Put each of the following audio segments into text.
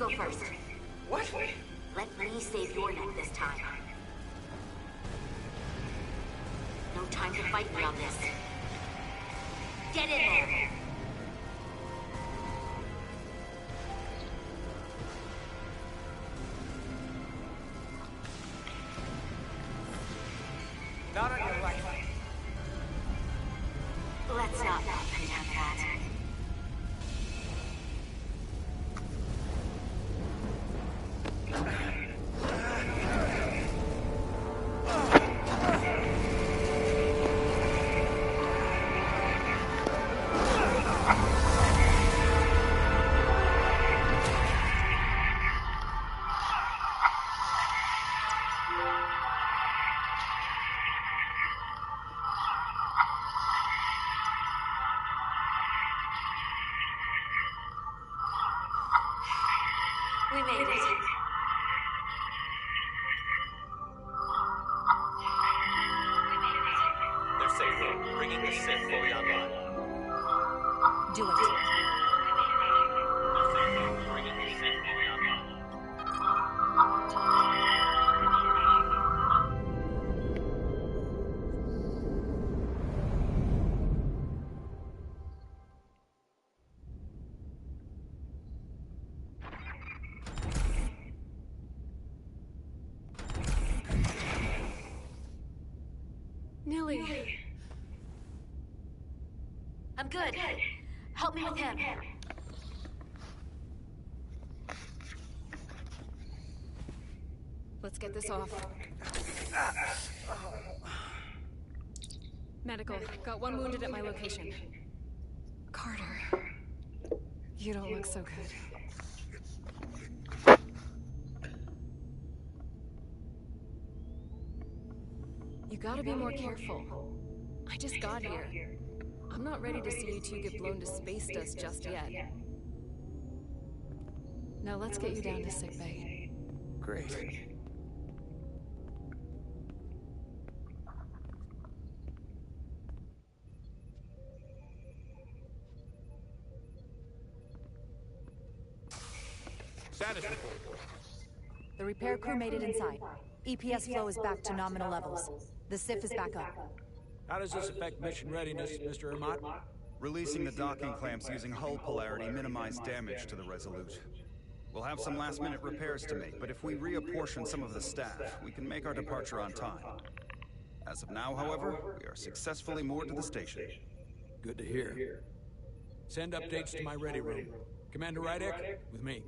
go first. What? Let me save your neck this time. No time to fight me on this. Get in there! Not on your life. Let's not pretend that. We made it. They're safe. Bringing the Sith fully online. Do it. Bringing the Sith fully online. Nilly. I'm good. Help me with him. Let's get this off. Medical. Got one wounded at my location. Carter. You don't look so good. You gotta be more careful. I just got here. I'm not ready to see you two get blown to space dust just yet. Now let's get you down to sickbay. Great. Status report. The repair crew made it inside. EPS flow is back to nominal levels. The SIF is back up. How does this affect mission readiness, Mr. Ermot? Releasing the docking clamps using hull polarity minimized damage to the Resolute. We'll have some last-minute repairs to make, but if we reapportion some of the staff, we can make our departure on time. As of now, however, we are successfully moored to the station. Good to hear. Send updates to my ready room. Commander Rydek, with me.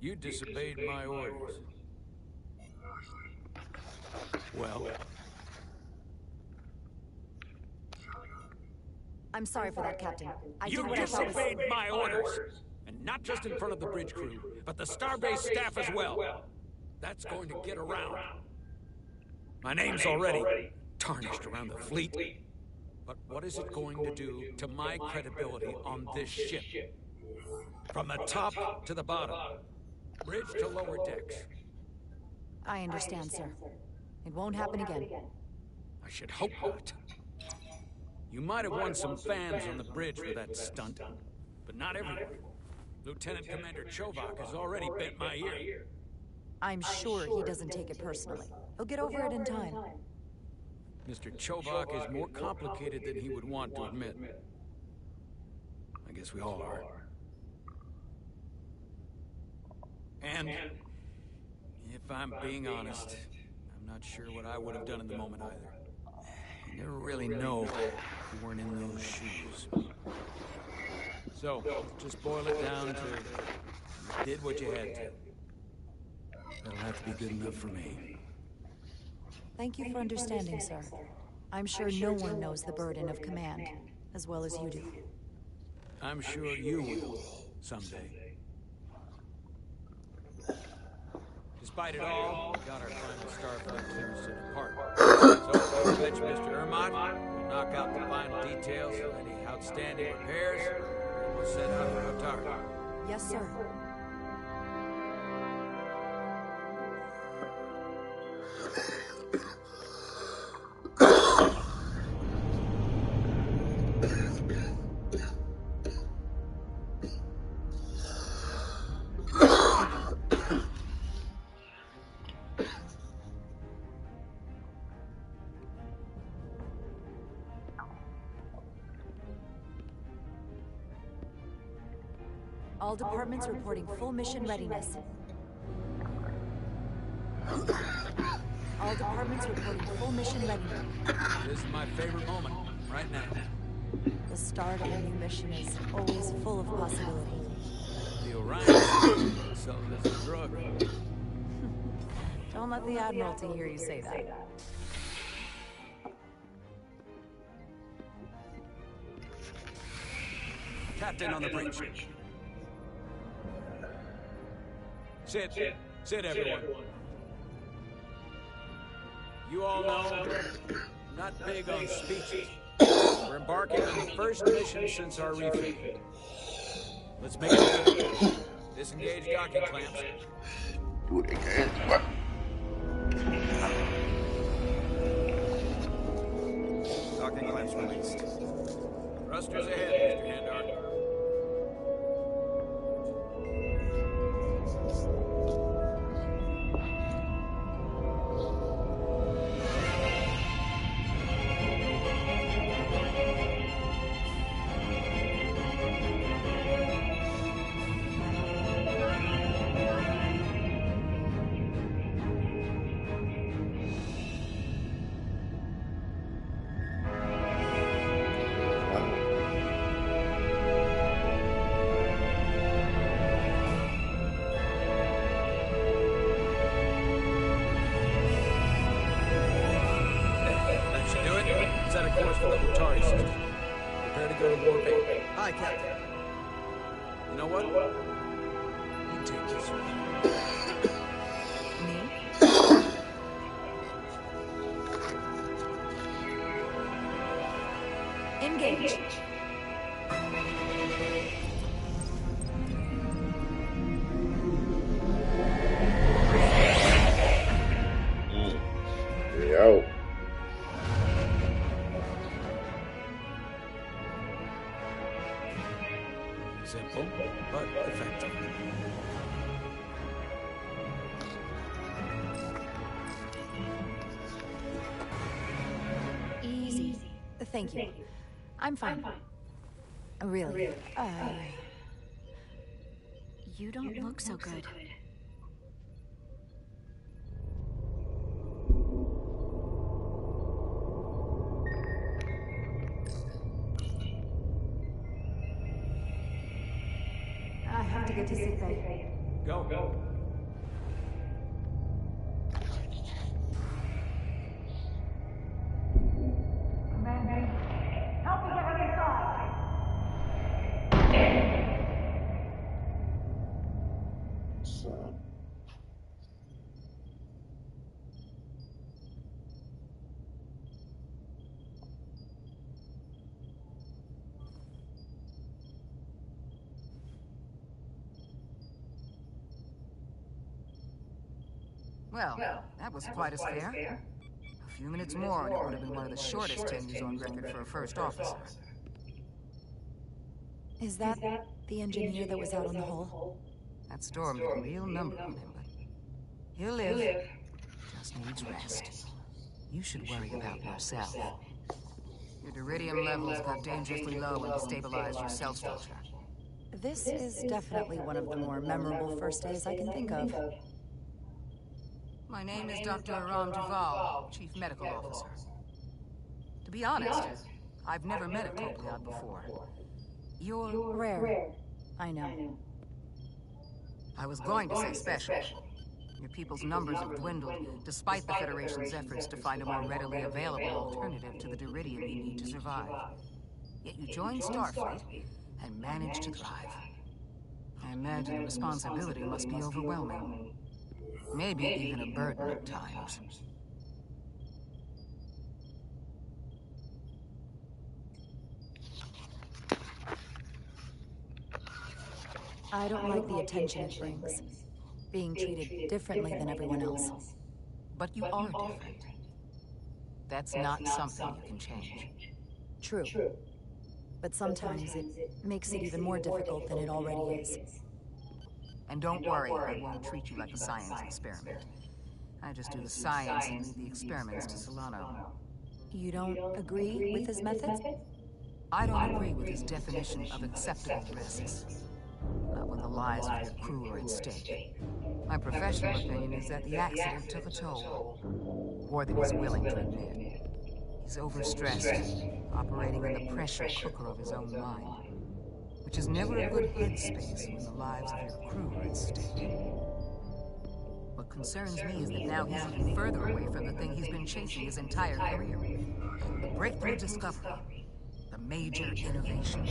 You disobeyed my orders. Well, I'm sorry for that, Captain. I you did what I thought was... disobeyed my orders! And not just in front of the bridge crew, but the Starbase staff as well. That's going to get around. My name's already tarnished around the fleet. But what is it going to do to my credibility on this ship? From the top to the bottom. Bridge to lower decks. I understand, sir. It won't happen again. I should hope not. You might have won some fans on the bridge for that stunt, but not everyone. Lieutenant Commander Chovak has already bent my ear. I'm sure he doesn't take it personally. He'll get over it in time. Mr. Chovak is more complicated than he would want to admit. I guess we all are. And if I'm being honest, I'm not sure what I would have done in the moment either. You never really know if you weren't in those shoes. So, just boil it down to you did what you had to. That'll have to be good enough for me. Thank you for understanding, sir. I'm sure no one knows the burden of command as well as you do. I'm sure you will, someday. Despite it all, we got our final Starflight clearance to depart. So, I bet you Mr. Ermot will knock out the final details, any outstanding repairs, and we'll set out for Otar. Yes, sir. All departments reporting full mission readiness. All departments reporting full mission readiness. This is my favorite moment, right now. The start of a new mission is always full of possibility. The Orion selling us a drug. Don't let the Admiralty hear you say that. Captain on the bridge. Sit, everyone. You all know, I'm not big on speeches. We're embarking on the first mission since our refit. Let's make it good. Disengage docking clamps. Do it again. Docking clamps released. Thrusters ahead, Mr. Handar. Set a course for the Otari system. Prepare to go to warp 8. Hi, Captain. You know what? You take this one. Me? Engage. Yo. Simple, but effective. Easy. Thank you. I'm fine. Really. You don't look so good. I have to get to sick bay. Go. So. Well, that was quite a scare. A few minutes more and it would have been one of the shortest tenures on record for a first officer. Is that the engineer that was out on the hull? That storm did a real number on him, but he'll live. Just needs rest. You should worry about yourself. Your deridium levels got dangerously low and destabilized your cell structure. This is definitely one of the more memorable first days I can think of. My name is Dr. Aram Duval, Chief Medical Officer. To be honest, I've never met a Copliot before. You're Rare. I know. I was going to say special. Your people's numbers have dwindled, despite the Federation's efforts to find a more readily available alternative to the deridium you need to survive. Yet you joined Starfleet and managed to thrive. I imagine the responsibility must be overwhelming. Maybe even a burden at times. I don't like the attention it brings. Being treated differently than everyone else. But you are different. That's not something you can change. True. But sometimes it makes it even more difficult than it already is. And don't worry, I won't treat you like a science experiment. I just do the science and leave the experiments to Solano. You don't agree with his methods? I don't agree with his definition of acceptable risks. Not when the lives of your crew are at stake. My professional opinion is that the accident took a toll. More than he's willing to admit. He's overstressed, operating in the pressure cooker of his own mind. Which is never a good headspace when the lives of your crew are at stake. What concerns me is that now he's even further away from the thing he's been chasing his entire career. The breakthrough discovery. The major innovation.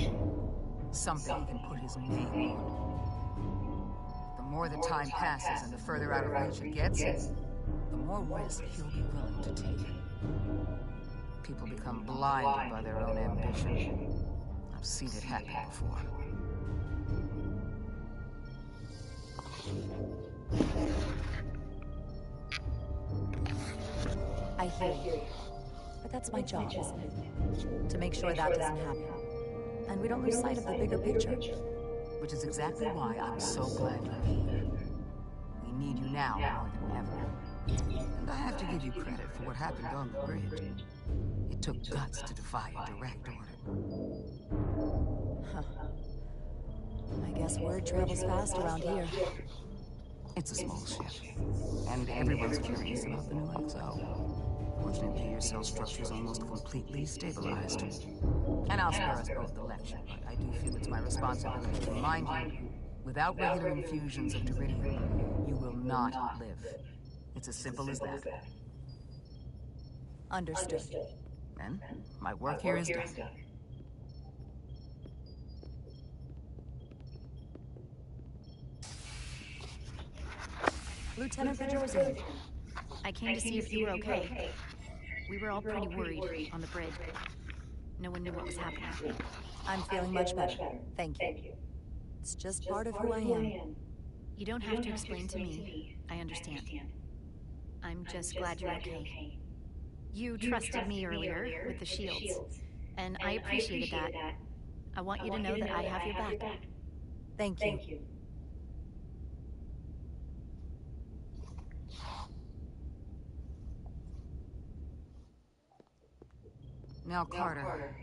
Something he can put his name on. The more the time passes and the further out of reach it gets, the more risk he'll be willing to take. People become blinded by their own ambition. I've seen it happen before. I hear you. But that's my job, isn't it? To make sure that doesn't happen. And we don't lose sight of the bigger picture. Which is exactly why I'm so glad you're here. We need you now more than ever. And I have to give you credit for what happened on the bridge. It took guts to defy a direct order. Huh. I guess word travels fast around here. It's a small ship. And everyone's curious about the new XO. Fortunately, your cell structure's almost completely stabilized. And I'll spare us both the lecture, but I do feel it's my responsibility to remind you, without regular infusions of Duridium, you will not live. It's as simple as that. Understood. Then, my work here is done. Lieutenant Resurgence. I came to see if you were okay. We were all pretty worried on the bridge. No one knew what was happening. I'm feeling much better. Thank you. It's just part of who I am. You don't have to explain to me. I understand. I'm just glad you're okay. You trusted me earlier with the shields, and I appreciated that. I want you to know that I have your back. Thank you. Now, Carter,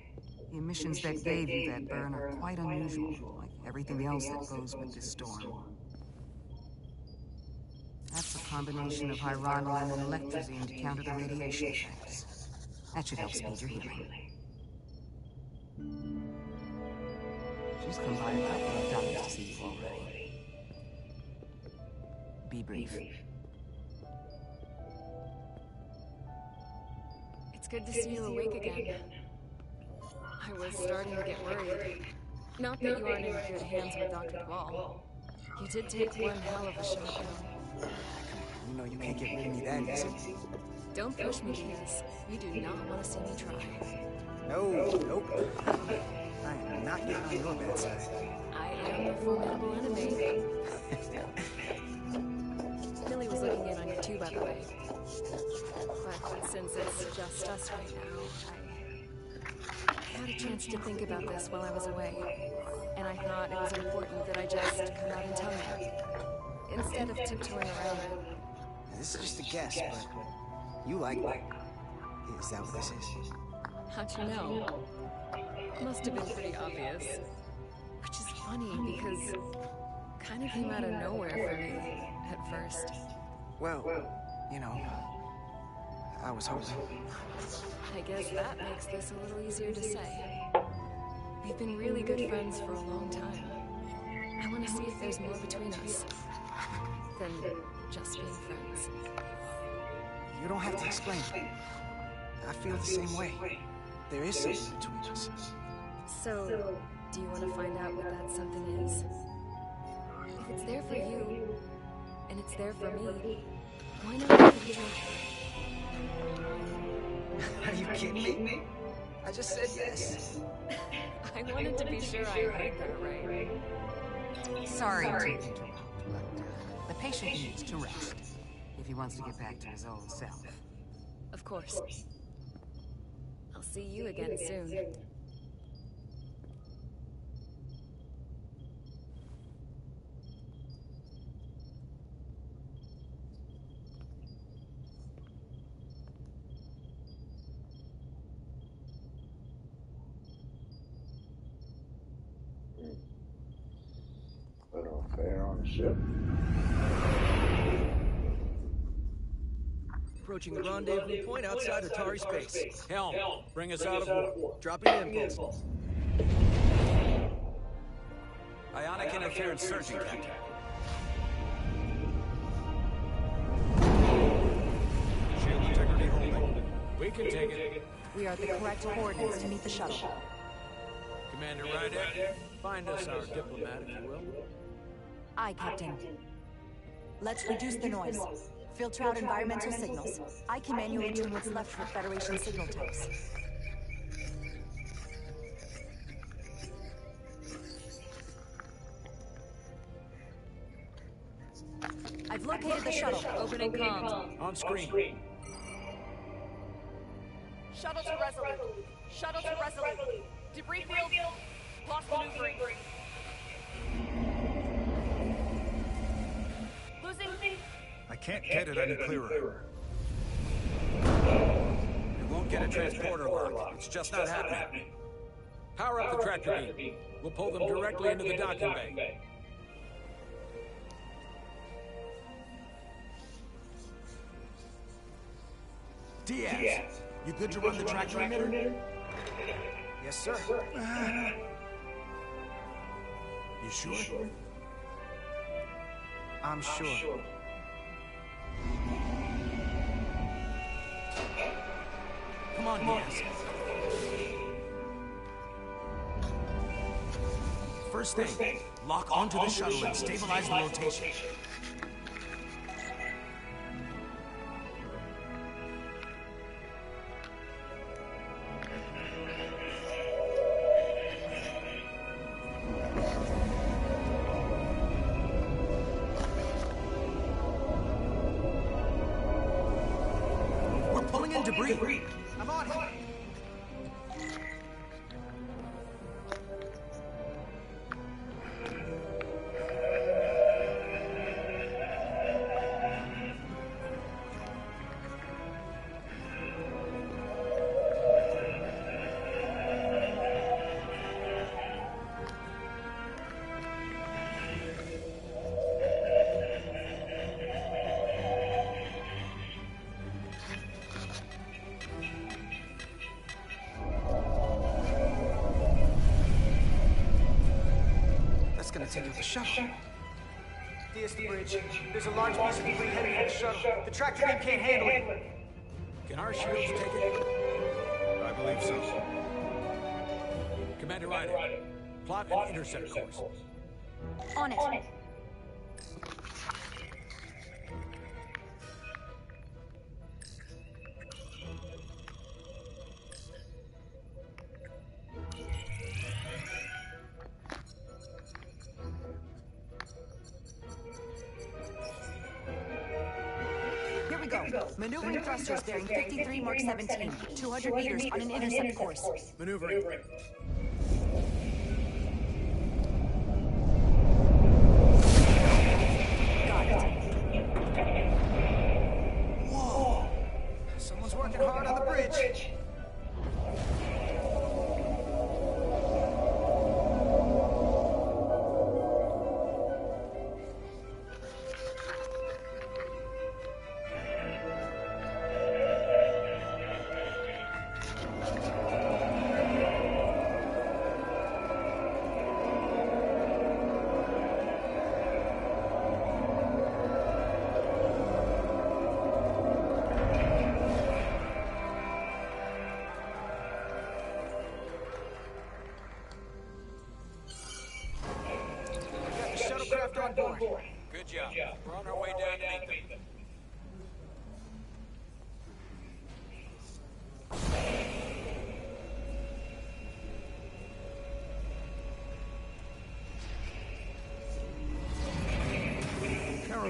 the emissions that gave you that burn are quite unusual, like everything else that goes with this storm. That's a combination of hyronalin and electrazine to counter the radiation effects. That should help speed your healing. She's come by a couple of times to see you already. Be brief. It's good to see you awake again. I was starting to get worried. Not that you aren't in good hands with Dr. Duvall. You did take one hell of a shot, though. You know you can't get rid of me that easy. Don't push me, Diaz. You do not want to see me try. Nope. I am not getting on your bad side. I am a formidable enemy. Millie was looking in on you too, by the way. But since it's just us right now, I had a chance to think about this while I was away. And I thought it was important that I just come out and tell you. Instead of tiptoeing around it. This is just a guess, but you like me. Is that what this is? How'd you know? Must have been pretty obvious. Which is funny because kind of came out of nowhere for me at first. Well, you know, I was hoping. I guess that makes this a little easier to say. We've been really good friends for a long time. I want to see if there's more between us than just being friends. You don't have to explain. I feel the same way. There is something between us. So, do you want to find out what that something is? If it's there for you, and it's there for me, why not give it a try? Are you kidding me? I just said yes. I wanted to be sure I heard that right. Sorry to interrupt, but the patient needs to rest if he wants to get back to his old self. Of course. I'll see you again soon. Little affair on the ship. Approaching the rendezvous point outside Atari space. Helm, bring us out of war. Dropping impulse. Ionic interference surging, Captain. Shield integrity holding. We can take it. We are at the correct coordinates to meet the shuttle. Commander Ryder, find us our diplomat, if you will. Aye, Captain. Let's reduce the noise. Filter out environmental signals. I can manually tune what's left for Federation signal types. I've located the shuttle. Opening comms. On screen. Shuttle to Resolute. Shuttle to Resolute. Debris field. Lost maneuvering. Losing. I can't get it any clearer. It won't get a transporter lock. It's just not happening. Power up the tractor beam. We'll pull them directly into the docking bay. Diaz, you good to run the tractor emitter? Yes, sir. You sure? I'm sure. Come on, Diaz. First thing, lock onto the shuttle and stabilize the rotation. We're pulling in debris. I'm on it. Take out the shuttle. There's the bridge. There's a large piece of debris heading for the shuttle. The tractor beam can't handle it. Can our shields take it? I believe so. Commander Ryder, plot an intercept course. On it. Maneuvering thrusters bearing 53 Mark 17, 200 meters on an intercept course. Maneuvering. Got it. Whoa! Someone's working hard on the bridge. On board. Good job. We're on our way down to meet them.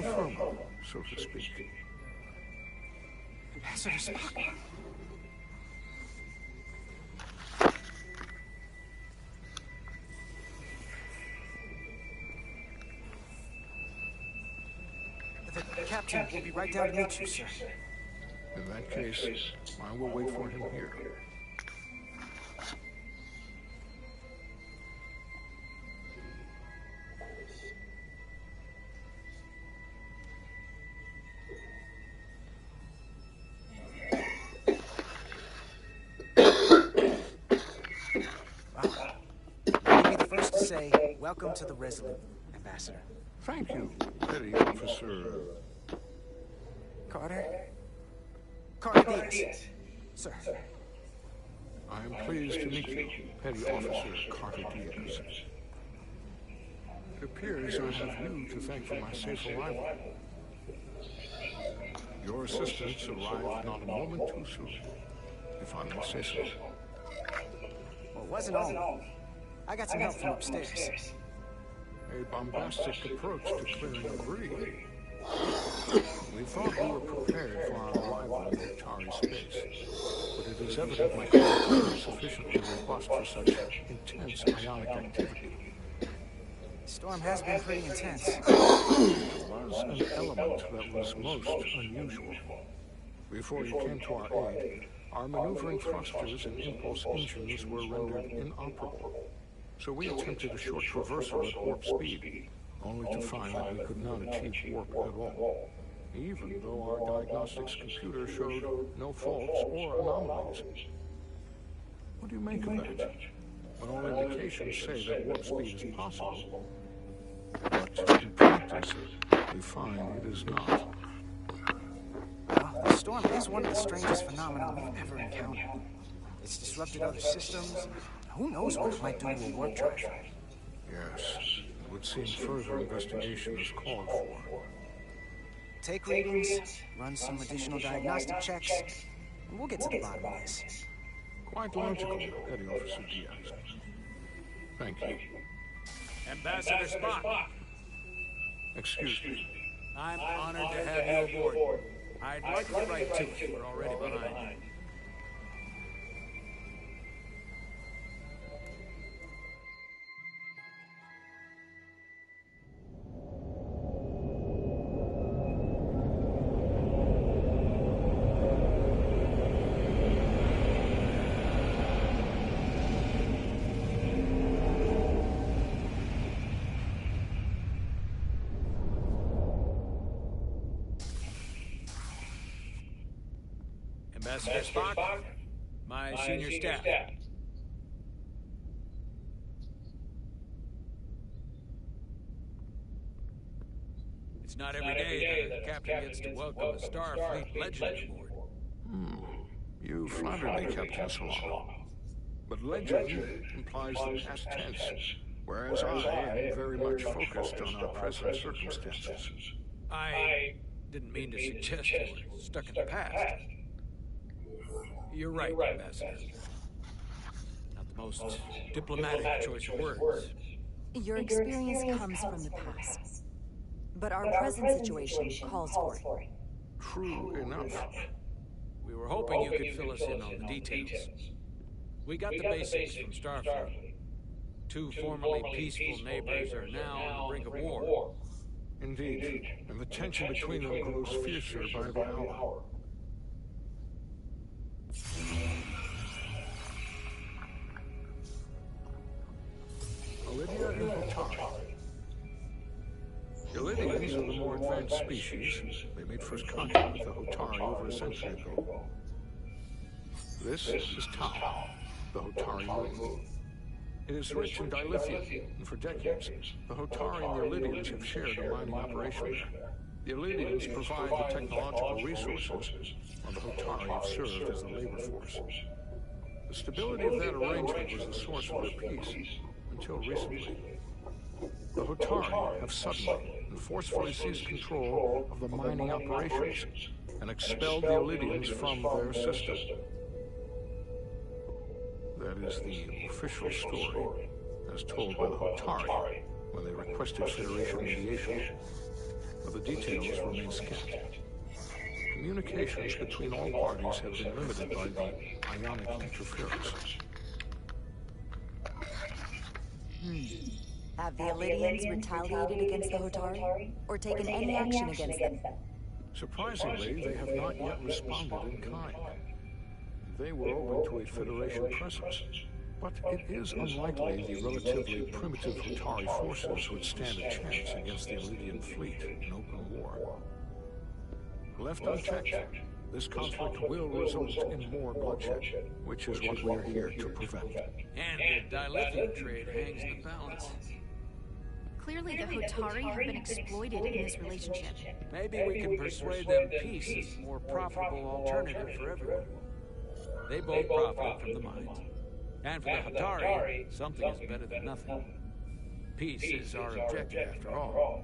terra firma, so to speak. Ambassador Spock. The captain will be right down to meet you, sir. In that case, I will wait for him here. Wow. Let me be the first to say, welcome to the Resolute, Ambassador. Thank you, Petty Officer... Carter? Carter Diaz. Sir. I am pleased to meet you, Petty Officer Carter Diaz. It appears I have you to thank for my safe arrival. Your assistance arrived not a moment too soon, if I may say so. Well, it wasn't all. I got some help from upstairs. A bombastic approach to clearing a breed. We thought we were prepared for our arrival in Otari space, but it is evident my crew is sufficiently robust for such intense ionic activity. The storm has been pretty intense. There was an element that was most unusual. Before you came to our aid, our maneuvering thrusters and impulse engines were rendered inoperable. So we attempted a short traversal at warp speed, only to find that we could not achieve warp at all, even though our diagnostics computer showed no faults or anomalies. What do you make of that? When all indications say that warp speed is possible, but in practice, we find it is not. Well, the storm is one of the strangest phenomena we've ever encountered. It's disrupted other systems. Who knows what it might do to a warp drive? Yes, it would seem further investigation is called for. Take readings, run some additional diagnostic checks, and we'll get to the bottom of this. Quite logical, Petty Officer Diaz. Thank you. Ambassador Spock. Excuse me. I'm honored to have you aboard. I'd like to write to you. We're already behind. Ambassador Spock, my senior staff. It's not every day that a captain gets to welcome a Starfleet legend aboard. You flatter me, Captain Salon. But legend implies the past tense, whereas I am very much focused on our present circumstances. I didn't mean to suggest you were stuck in the past. You're right, Ambassador. Not the most diplomatic choice of words. Your experience comes from the past, but our present situation calls for it. True enough. We were hoping you could fill us in on the details. We got the basics from Starfleet. Two formerly peaceful neighbors are now on the brink of war. Indeed, and the tension between them grows fiercer by the hour. Olivia and Otari. The Lydians are the more advanced species. They made first contact with the Otari over a century ago. This is Tau, the Otari moon. It is rich in dilithium, and for decades, the Otari and the Lydians have shared a mining operation there. The Lydians provide the technological resources, while the Otari have served as the labor force. The stability of that arrangement was the source of their peace, until recently. The Otari have suddenly and forcefully seized control of the mining operations and expelled the Lydians from their system. That is the official story, as told by the Otari when they requested Federation mediation. The but the details remain scant. Communications between all parties have been limited by the ionic interference. Have the Elydians retaliated against the Hotari? Or taken any action against them? Surprisingly, they have not yet responded in kind. They were open to a Federation presence, but it is unlikely the relatively primitive Hotari forces would stand a chance against the Elydian fleet in open war. Left unchecked, this conflict will result in more bloodshed, which is what we are here to prevent. And the dilithium trade hangs in the balance. Clearly the Hotari have been exploited in this relationship. Maybe we can persuade them peace is a more profitable alternative for everyone. They both profit from the mines. And for the Hotari, something is better than nothing. Peace is our objective, after all.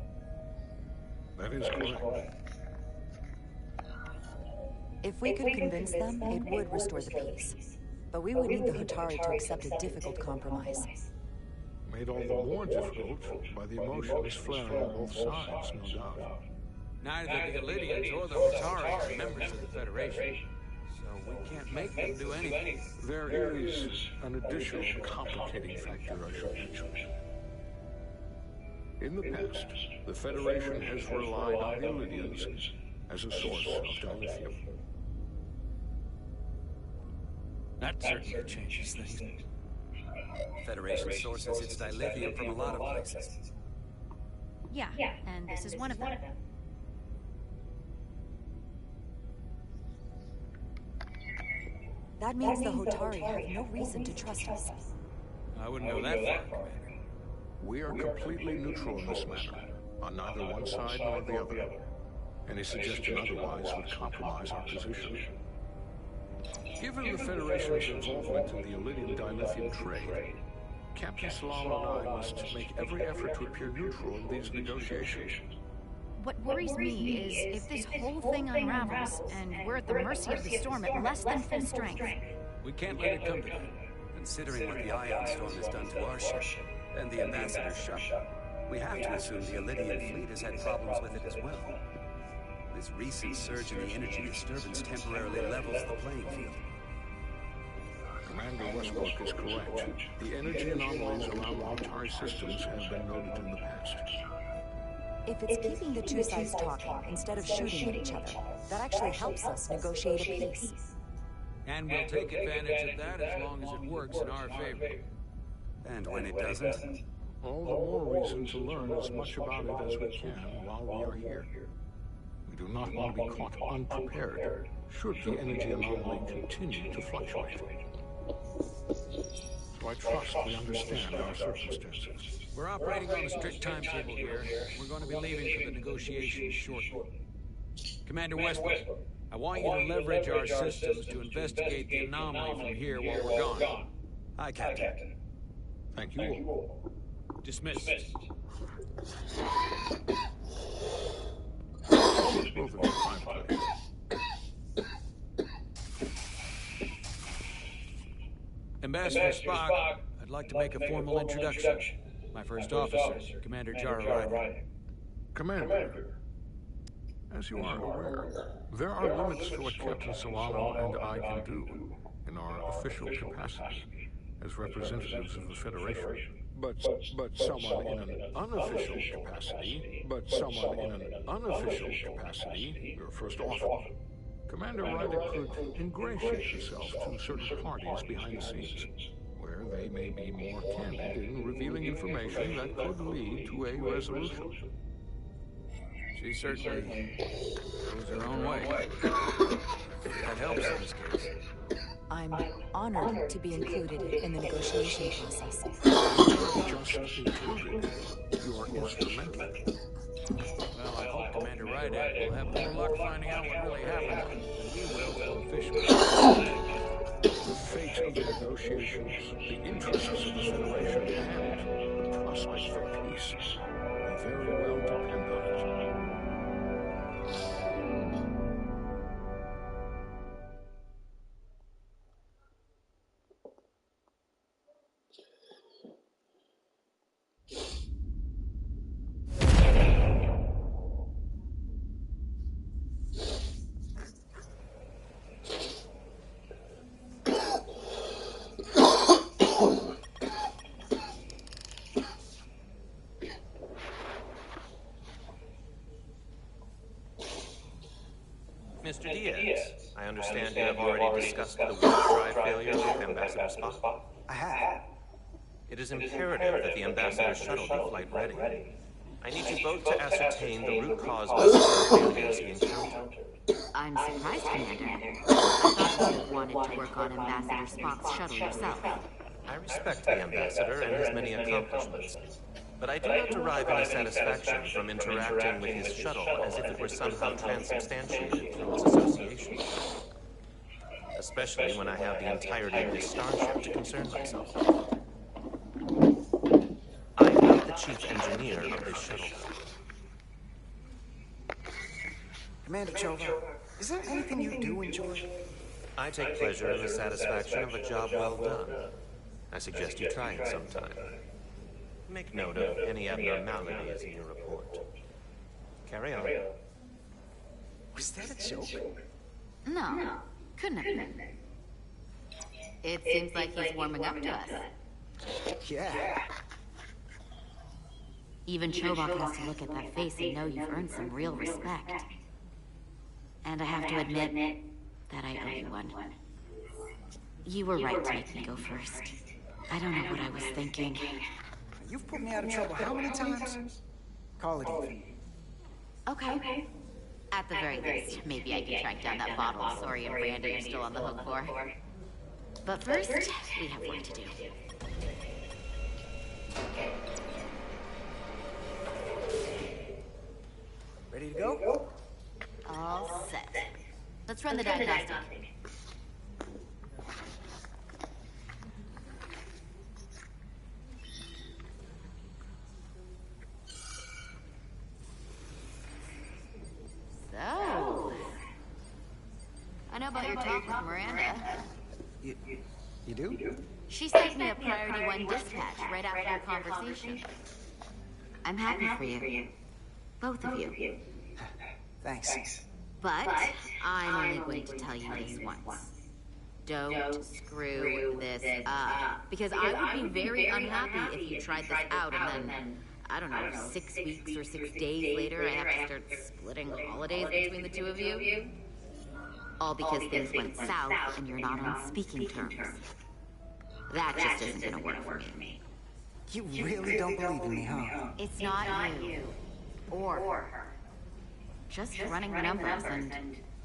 That is correct. If we could convince them, it would restore the peace. But we would need the Hotari to accept a difficult compromise. Made all the more difficult by the emotions flaring on both sides, no doubt. Neither the Elydians or the Hotari are members of the Federation, so we can't make them do anything. There is an additional complicating factor I should mention. In the past, the Federation has relied on the Elydians as a source of dilithium. That certainly changes things. The Federation sources its dilithium from a lot of places. Yeah, and this is one of them. That means the Hotari have no reason to trust us. I wouldn't go that far, Commander. We are completely neutral in this matter, on neither one side nor the other. Any suggestion otherwise would compromise our position. Given the Federation's involvement in the Elydian dilithium trade, Captain Solano and I must make every effort to appear neutral in these negotiations. What worries me is if this whole thing unravels, and we're at the mercy of the storm at less than full strength. We can't let it come to that. Considering what the ion storm has done to our ship, and the Ambassador's ship, we have to assume the Elydian fleet has had problems with it as well. This recent surge in the energy disturbance temporarily levels the playing field. Commander Westbrook is correct. The energy anomalies around the Hotari systems have been noted in the past. If it's keeping the two sides talking instead of shooting at each other, that actually helps us negotiate a peace. And we'll take advantage of that as long as it works in our favor. And when it doesn't? All the more reason to learn as much about it as we can while we are here. We do not want to be caught unprepared should the energy anomaly continue to fluctuate. So I trust we understand our circumstances. We're operating on a strict timetable here. We're going to be leaving for the negotiations shortly. Commander Westbrook, I want you to leverage our systems to investigate the anomaly from here while we're gone. Aye, Captain. Thank you all. Dismissed. Move it to prime place. Ambassador Spock, I'd like to make a formal introduction. My first officer, Commander Jarrah. Commander, as you are aware, there are limits to what Captain Solano and I can do in our official capacity as representatives of the Federation. But someone in an unofficial capacity, your first officer, Commander Ryder could ingratiate himself to certain parties behind the scenes, where they may be more candid in revealing information that could lead to a resolution. She certainly goes her own way. That helps in this case. I'm honored to be included in the negotiation process. Just included. You are instrumental. Well, I hope Commander Ryder will have more luck finding out what really happened than we will to officially. The fate of the negotiations, the interests of the Federation, and the prospect for peace may very well depend on it. Mr. Diaz, I understand you have already discussed the warp drive failure with Ambassador Spock. I have. It is imperative that the Ambassador's shuttle be flight ready. I need you both to ascertain the root cause of the failures he encountered. I'm surprised, Commander. I thought you had wanted to work on Ambassador Spock's shuttle yourself. I respect the Ambassador and his many accomplishments, but I do not derive any satisfaction from interacting with his shuttle as if it were somehow transubstantiated through its association. Especially when I have the entirety of his starship to concern myself with. I am not the chief engineer of this shuttle. Commander Chova, is there anything you do enjoy? I take pleasure in the satisfaction of a job well done. I suggest you try it sometime. Make note of any abnormalities in your report. Carry on. Was that a joke? No, couldn't have been. It seems like he's warming up to us. Yeah. Even Chobok has to look at that face and know you've earned some real respect. And I have to admit that I owe you one. You were right to make me go first. I don't know what I was thinking. You've put me out of trouble how many times? Call it even. Okay. At the very least, maybe I can track down that bottle of Sorium brandy you're still on the hook for. But first, we have work to do. Ready to go? All set. Let's run the diagnostic. So, I know about your talk with Miranda. You do? She sent me a Priority 1 dispatch right after our conversation. I'm happy for you. Both of you. Thanks. But I'm only going to tell you this once. Don't screw this up. Because I would be very unhappy if you tried this out and then, I don't know, 6 weeks or 6 days later I have to start splitting holidays between the two of you. All because things went south and you're not on speaking terms. That just isn't gonna work for me. You really don't believe in me, huh? It's not you. Or her. Just running the numbers, and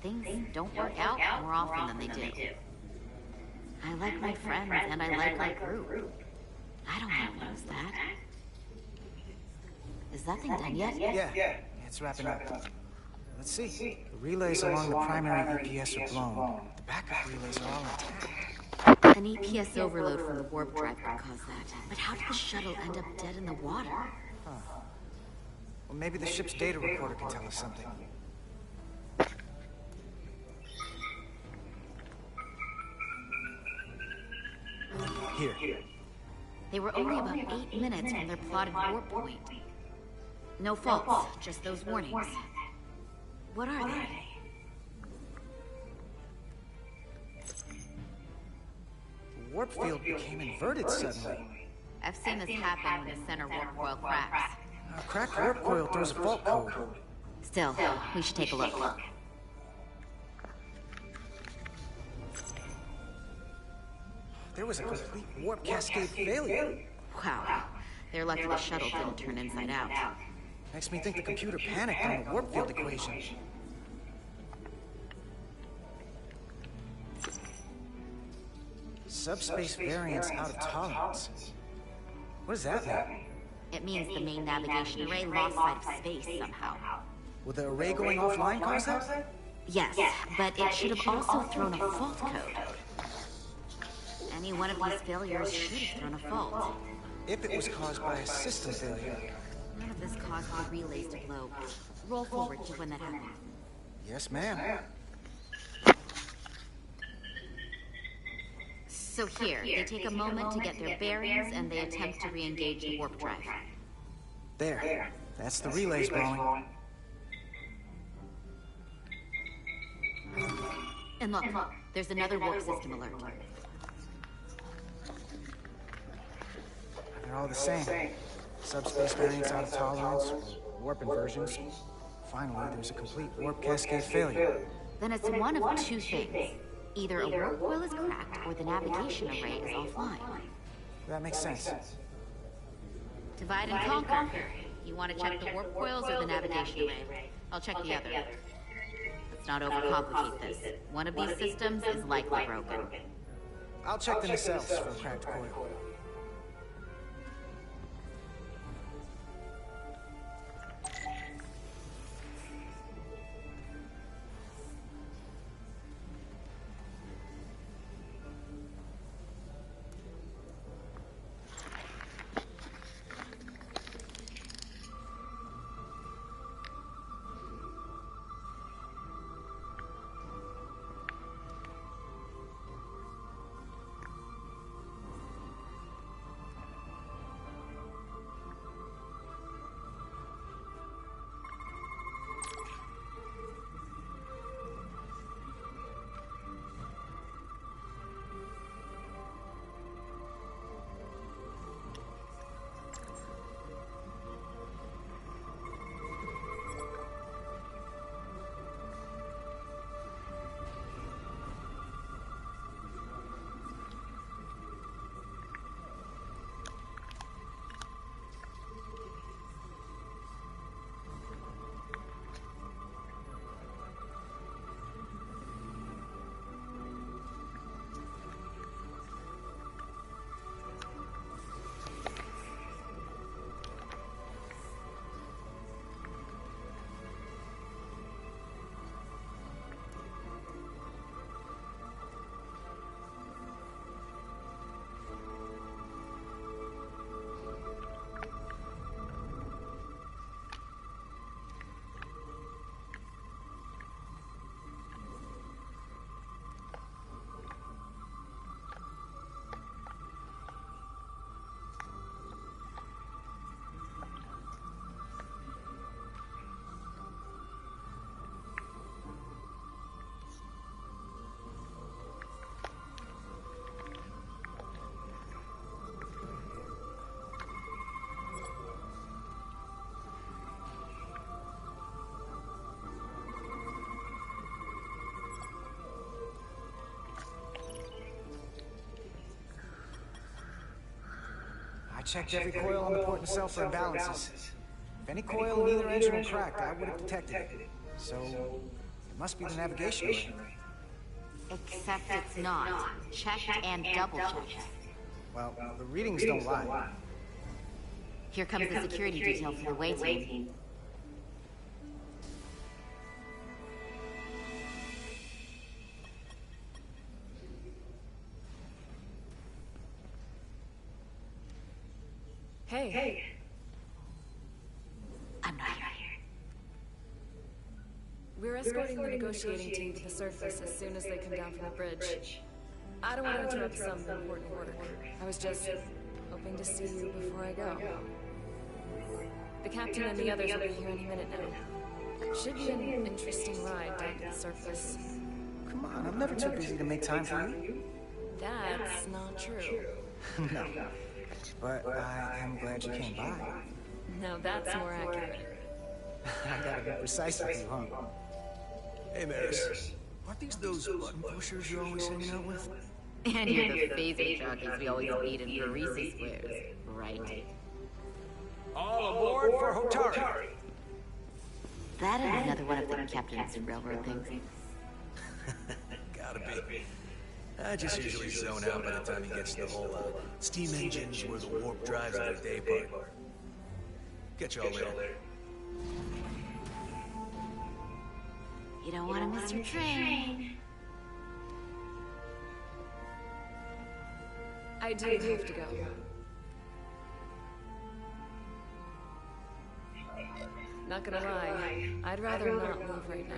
things don't work out more often than they do. I like my friends, and I like our group. I don't want to lose that. Is that thing done yet? Yeah, it's wrapping up. Let's see. The relays along the primary EPS are blown. The backup relays are all intact. An EPS overload from the warp drive could cause that. But how did the shuttle end up dead in the water? Well, maybe the ship's data recorder can tell us something. Here. They were only about 8 minutes from their plotted warp point. No faults, just those warnings. What are they? The warp field became inverted suddenly. I've seen this happen when the center warp coil cracks. A cracked warp coil throws a fault code. Still, we should take a look. There was a complete warp cascade failure. Wow. They're lucky the shuttle didn't turn inside out. Makes me think the computer panicked on the warp field equation. Subspace variance out of tolerance. What does that mean? It means the main navigation array lost sight of space somehow. Will the array going offline cause that? Yes, but it should have also thrown a fault code. Any one of these failures should have thrown a fault. If it was caused by a system failure. None of this caused the relays to blow. Roll forward to when that happened. Yes, ma'am. So here, they take a moment to get their bearings and they attempt to re-engage the warp drive. There. That's the relays blowing. And look, there's another warp system alert. They're all the same. Subspace variance out of tolerance, warp inversions. Finally, there's a complete warp cascade failure. then it's one of two things. Either a warp coil is cracked, or the navigation array is offline. That makes sense. Divide and conquer. You want to check the warp coils or the navigation array? I'll check the other. Let's not overcomplicate this. One of these systems is likely broken. I'll check the nacelles for a cracked coil. I checked every coil on the port nacelle for imbalances. If any coil in either engine were cracked, I would have detected it. So, it must be the navigation array. Except it's not. Checked and double-checked. Well, the readings don't lie. Here comes the security detail for the way team. Hey. I'm not here. We're escorting the negotiating team to the surface as soon as they come down from the bridge. I don't want to interrupt some important work. I was just hoping to see you before I go. The captain and the others will be here any minute now. Should be an interesting ride down to the surface. Come on, I'm never too busy to make time for you. That's not true. No. But I am glad you came by. Now that's more accurate. I gotta be precise with you, huh? Hey, Maris. Aren't these those button pushers you're always hanging out with? And you're the phaser jockeys we always beat in Barisa squares, right? All aboard for Hotari! That and another one of the captain's railroad things. Gotta be. I just usually zone out by the time he gets to the whole steam engines where the warp drives at a day part. Catch y'all later. You don't want to miss your train. I do have to go. Not gonna lie, I'd rather not leave right now.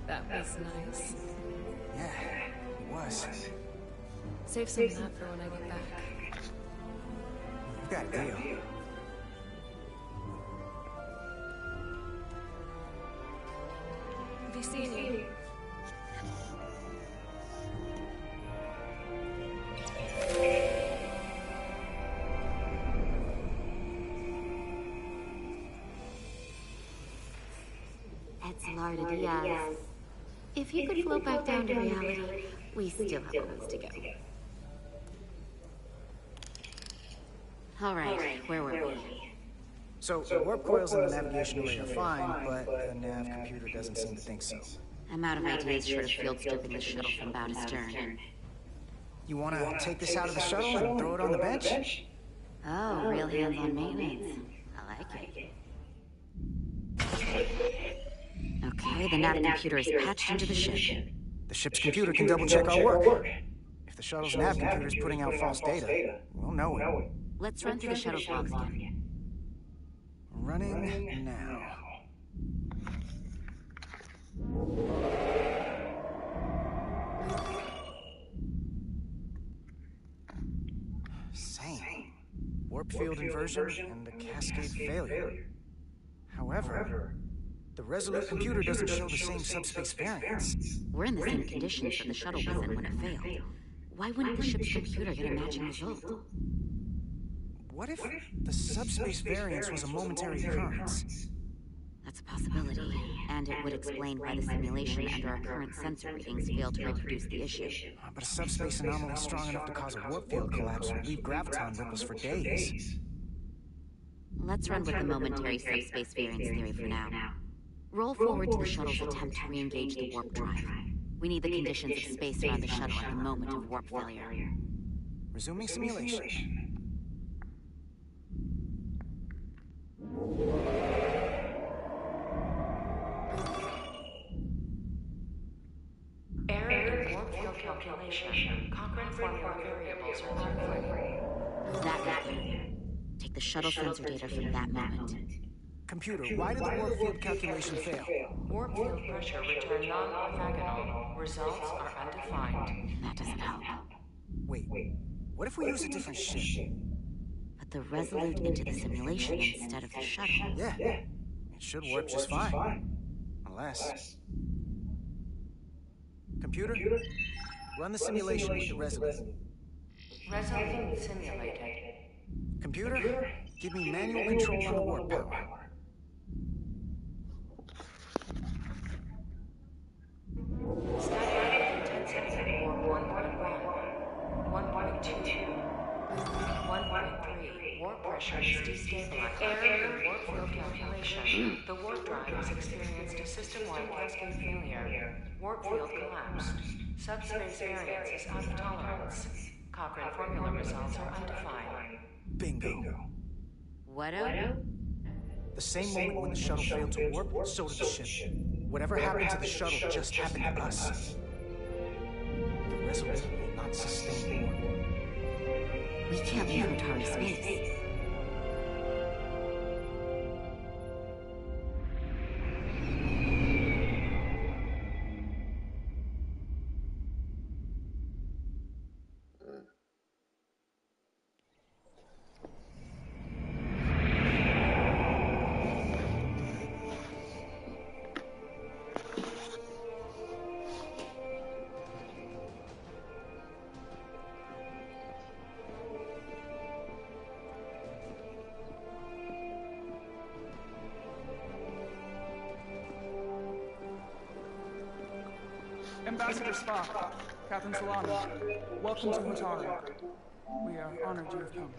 That was nice. Yeah, it was. Save some of that for when I get back. You got a deal. Be seeing you. Larda Diaz. If you could float back down to reality, we still have a ways to go. All right, where were we? So, the warp coils in the navigation array are fine, but the nav computer doesn't seem to think so. I'm out of ideas short of field stripping the shuttle from bow to stern. You want to take this out of the shuttle and throw it on the bench? Oh, real hands-on maintenance. I like it. Okay, the nav computer is patched into the ship. The ship's computer can double-check our work. If the shuttle's nav computer is putting out false data, we'll know it. Let's run through the shuttle's logs again. Running now. Same. Warp field inversion and a cascade failure. However, the Resolute computer doesn't show the same subspace variance. We're in the same conditions that the shuttle was in when it failed. Why wouldn't the ship's computer get a matching result? What if the subspace variance was a momentary occurrence? That's a possibility, and it would explain why the simulation and our current sensor readings failed to reproduce the issue. But a subspace anomaly strong enough to cause a warp field collapse would leave graviton ripples for days. Let's run with the momentary subspace variance theory for now. Roll forward to the shuttle's attempt to re-engage the warp drive. We need the conditions of space around the shuttle at the moment of warp failure. Resuming simulation. Error in warp field calculation. Cochrane formula variables are conflict. That right there. Take the shuttle sensor data from that moment. Computer, why did the warp field calculation fail? Warp field pressure returned non-orthogonal. Results are undefined. That doesn't help. Wait, what if we use a different ship? Put the Resolute into the simulation instead of the shuttle. Yeah, it should work just fine. Unless... Computer, run the simulation with the Resolute. Resolute simulated. Computer, give me manual control on the warp power. Static intensity warp 1.1, 1.2, 1.3. Warp pressure is destabilized. Error in warp field calculation. The warp drive has experienced a system-wide cascade failure. Warp field collapsed. Subspace variance is out of tolerance. Cochrane formula results are undefined. Bingo. What out? The same moment when the shuttle failed to warp, so did the ship. Whatever happened to the shuttle just happened to us. The Resolute will not sustain warp. We can't leave Hotari space. Ambassador Spock, Captain Solana, welcome to Hotari. We are honored you have come.